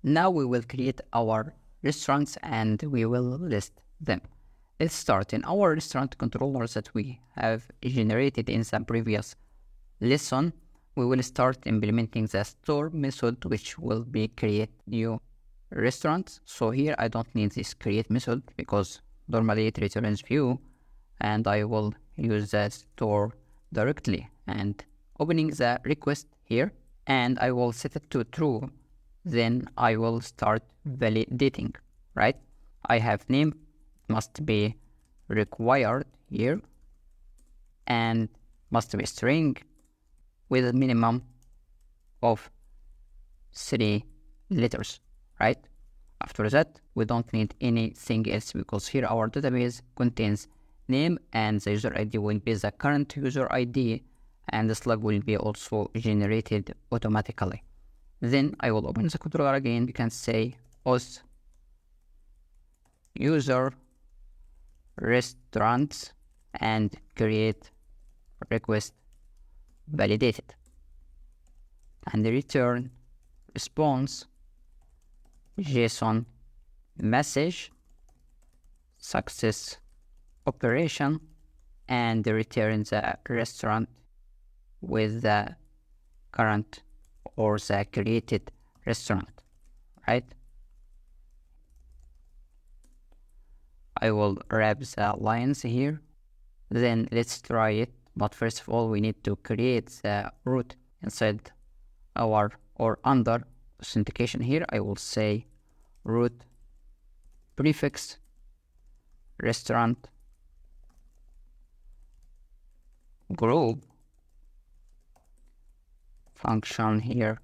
Now we will create our restaurants and we will list them. Let's start. In our restaurant controllers that we have generated in the previous lesson, we will start implementing the store method, which will be create new restaurants. So here I don't need this create method because normally it returns view, and I will use the store directly and opening the request here, and I will set it to true. Then I will start validating, right? I have name, must be required here, and must be string with a minimum of 3 letters, right? After that, we don't need anything else because here our database contains name and the user ID will be the current user ID, and the slug will be also generated automatically. Then I will open the controller again. You can say auth user restaurants and create request validated, and return response JSON message success operation, and return the restaurant with the current or the created restaurant, right? I will wrap the lines here. Then let's try it. But first of all, we need to create the root inside our or under authentication here. I will say root prefix restaurant group function here,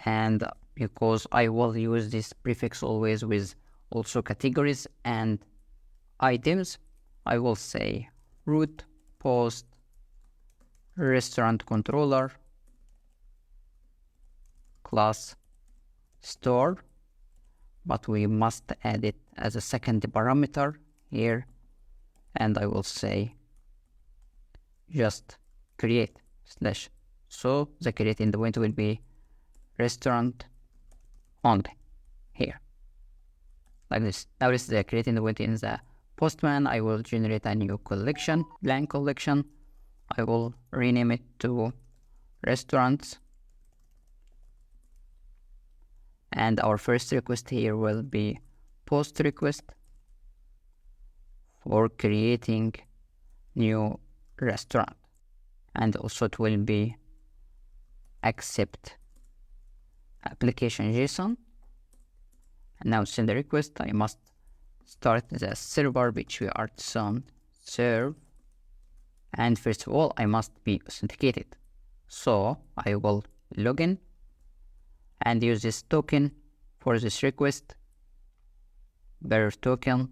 and because I will use this prefix always with also categories and items, I will say root post restaurant controller class store, but we must add it as a second parameter here, and I will say just create slash. So the create endpoint will be restaurant only here, like this. Now this is the create endpoint in the Postman. I will generate a new collection, blank collection. I will rename it to restaurants, and our first request here will be post request for creating new restaurant, and also it will be accept application JSON. And now send the request. I must start the server which we are on serve, and first of all I must be authenticated. So I will log in and use this token for this request, bearer token,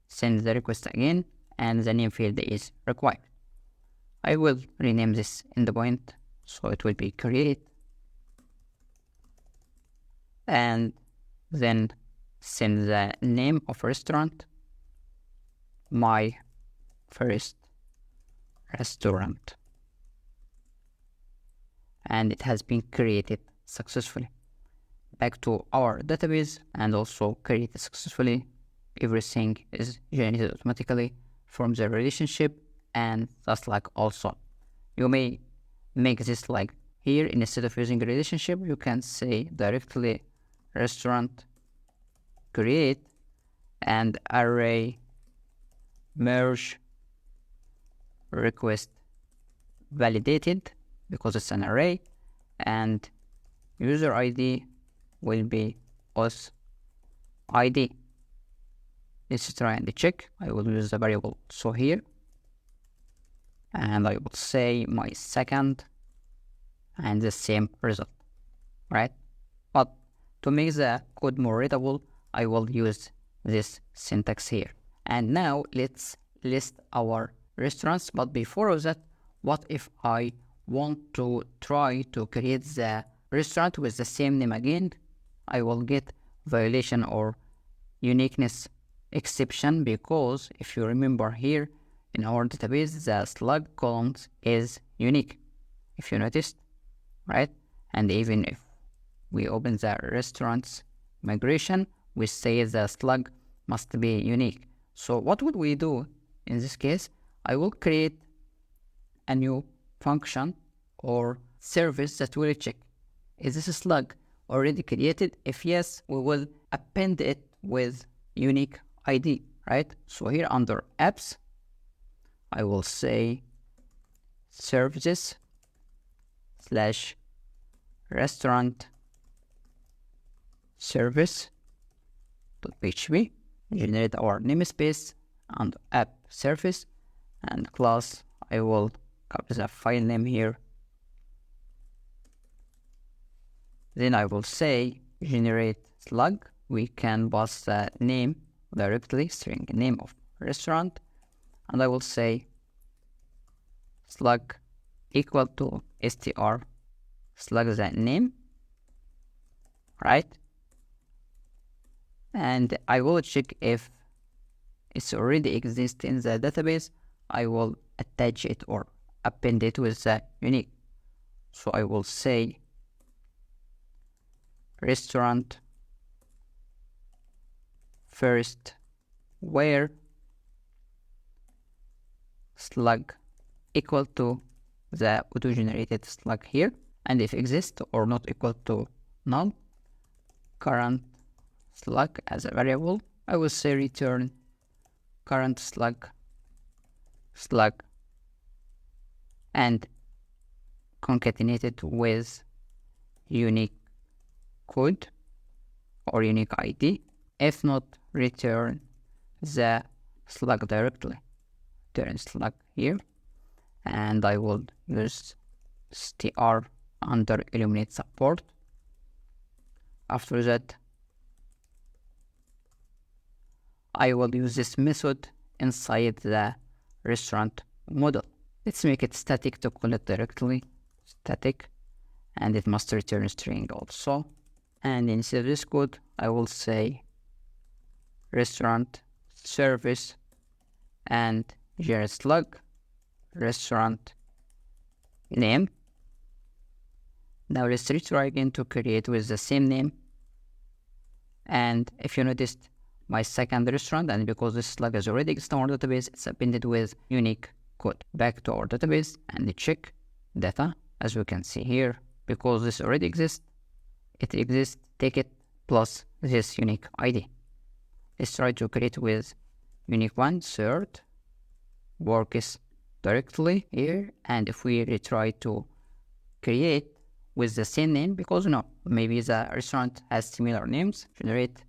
send the request again, and the name field is required. I will rename this endpoint, so it will be create, and then send the name of restaurant, my first restaurant, and it has been created successfully. Back to our database and also created successfully. Everything is generated automatically from the relationship, and that's like also you may make this like here, instead of using a relationship you can say directly restaurant create and array merge request validated because it's an array, and user ID will be auth ID. Let's try and check. I will use the variable so here, and I will say my second, and the same result, right? But to make the code more readable, I will use this syntax here. And now let's list our restaurants. But before that, what if I want to try to create the restaurant with the same name again? I will get violation or uniqueness exception, because if you remember here in our database, the slug columns is unique, if you noticed, right? And even if we open the restaurants migration, we say the slug must be unique. So what would we do in this case? I will create a new function or service that will check, is this slug already created? If yes, we will append it with unique ID, right? So here under apps, I will say services slash restaurant service.php, generate our namespace and app service, and class, I will copy the file name here. Then I will say generate slug. We can pass the name directly, string name of restaurant, and I will say slug equal to str slug the name, right? And I will check if it's already exists in the database. I will attach it or append it with the unique. So I will say restaurant first where slug equal to the auto-generated slug here, and if exist or not equal to null, current slug as a variable, I will say return current slug and concatenate it with unique code or unique ID. If not, return the slug directly. Return slug here, and I will use str under Illuminate support. After that, I will use this method inside the restaurant model. Let's make it static to call it directly, static, and it must return string also. And inside this code, I will say restaurant service and generate slug restaurant name. Now let's retry again to create with the same name. And if you noticed, my second restaurant, and because this slug is already existing in our database, it's appended with unique code. Back to our database and check data. As we can see here, because this already exists, it exists, take it plus this unique ID. Let's try to create with unique one, third, works directly here, and if we retry to create with the same name, because maybe the restaurant has similar names, generate,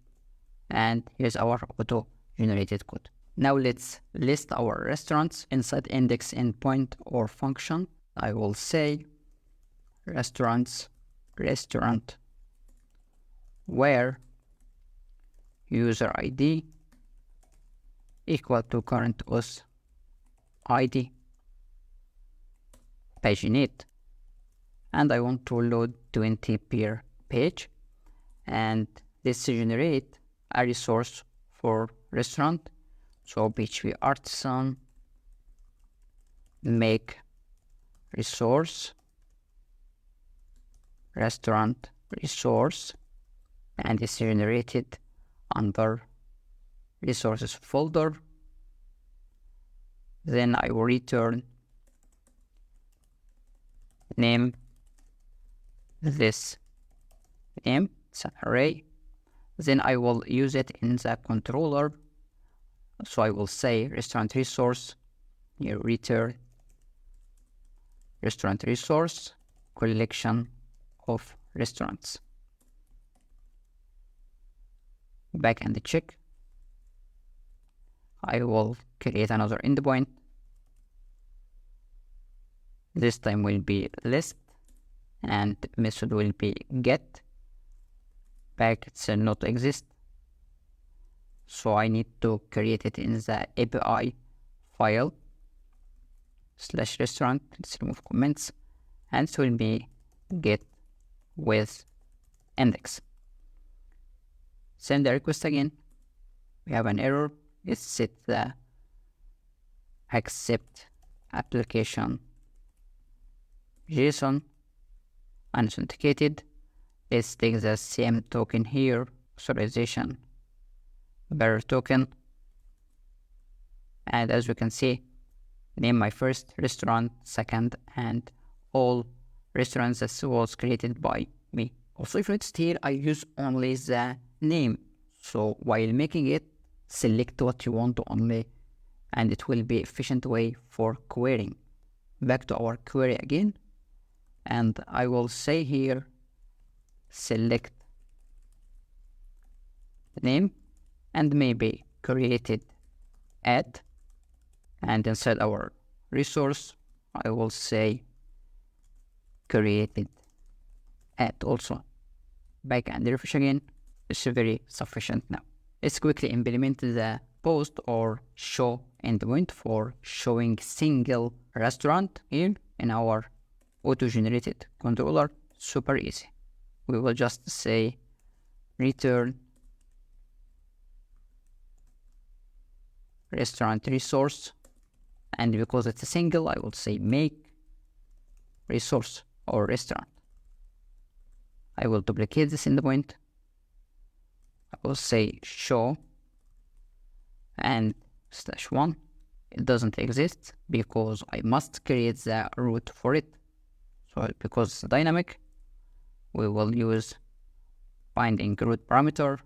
and here's our auto generated code. Now let's list our restaurants inside index endpoint or function. I will say restaurant where user ID equal to current auth ID paginate, and I want to load 20 per page, and this generate a resource for restaurant. So PHP artisan make resource restaurant resource, and it's generated under resources folder. Then I will return name this name, it's an array. Then I will use it in the controller. So I will say restaurant resource, here return restaurant resource collection of restaurants. Back and check. I will create another endpoint. This time will be list, and method will be get. Back it's not exist, so I need to create it in the API file /restaurant. Let's remove comments, and it will be get with index. Send the request again. We have an error. Let's set the accept application JSON unauthenticated, Let's take the same token here, authorization bearer token. And as you can see, name my first restaurant, second, and all restaurants that was created by me. Also, if it's here, I use only the name. So while making it, select what you want to only, and it will be efficient way for querying. Back to our query again, and I will say here, select the name and maybe created at, and inside our resource, I will say created at also. Back and refresh again. It's very sufficient now. Let's quickly implement the post or show endpoint for showing single restaurant here in our auto-generated controller. Super easy. We will just say return restaurant resource, and because it's a single, I will say make resource or restaurant. I will duplicate this endpoint. I will say show and /1. It doesn't exist because I must create the root for it. So because it's dynamic, we will use binding root parameter,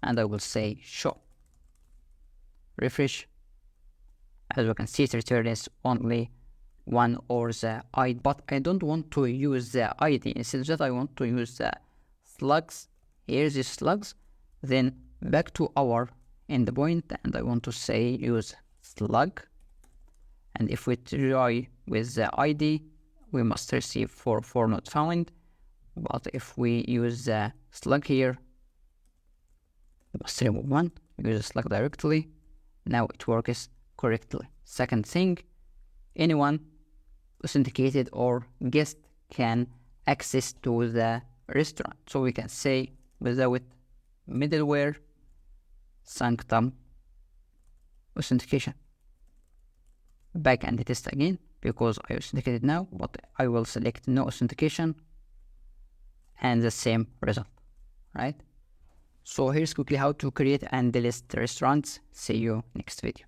and I will say show. Refresh. As you can see, it returns only one or the ID, but I don't want to use the ID. Instead of that, I want to use the slugs. Here's the slugs. Then back to our endpoint, and I want to say use slug. And if we try with the ID, we must receive for not found. But if we use the slug here, we must remove one. We use the slug directly. Now it works correctly. Second thing, anyone authenticated or guest can access to the restaurant. So we can say without middleware sanctum authentication. Back and test again because I authenticated now, but I will select no authentication and the same result, right? So here's quickly how to create and delist restaurants. See you next video.